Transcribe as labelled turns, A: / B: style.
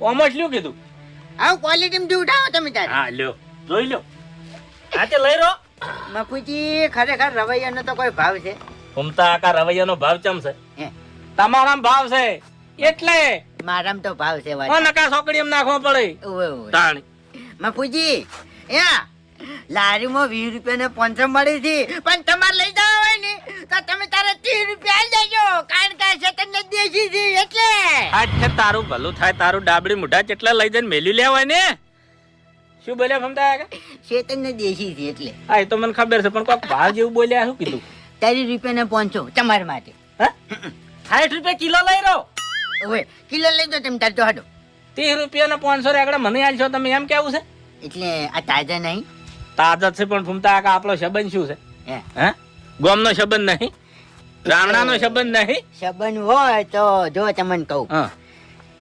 A: ઓમસ લ્યો કીધું.
B: આવ ક્વોલિટી માં ઉઠાવો તમે તારે.
A: હા લ્યો જોઈ લ્યો. હા તે લઈ રહ્યો.
B: મફુજી ખરેખર રવૈયાનો તો કોઈ ભાવ છે?
A: ઘૂમતા આકા રવૈયાનો ભાવ ચમ છે?
B: હે,
A: તમારામ ભાવ છે એટલે
B: મારામ તો ભાવ છે વાત.
A: નકા સોકડી એમ નાખવો પડે.
B: ઓવે ઓવે.
A: તાણી
B: મફુજી યા લારીમાં 20 રૂપિયા ને 500 મળી હતી, પણ તમારે લઈ જવા હોય ને તો તમે તારે 30 રૂપિયા આલી દેજો, કારણ કે આ શેતન ને દેશી છે એટલે.
A: આજ તારું ભલું થાય, તારું ડાબડી મુઢા કેટલા લઈ જઈને મેલી લેવાય ને. શું બોલ્યા ઘૂમતા આકા?
B: શેતન ને દેશી છે એટલે.
A: હા એ તો મને ખબર છે, પણ કોઈક ભાવ જેવું બોલ્યા. શું કીધું?
B: 30 રૂપિયા ને 500 તમારા માટે.
A: હા 60 રૂપિયા કિલો લઈ રહ્યો.
B: ઓવે કિલો લઈ દો તમે તાર તો હાડો.
A: 30 રૂપિયા ને 500 રેગડા મને આલશો તમે, એમ કેવું છે?
B: એટલે આ તાજા નહીં?
A: તાજા છે, પણ ઘૂમતા આકા આપણો સંબંધ શું છે?
B: હે,
A: હે ગોમનો સંબંધ નહીં, રામણાનો સંબંધ નહીં.
B: સંબંધ હોય તો જો તમને કહું,
A: હા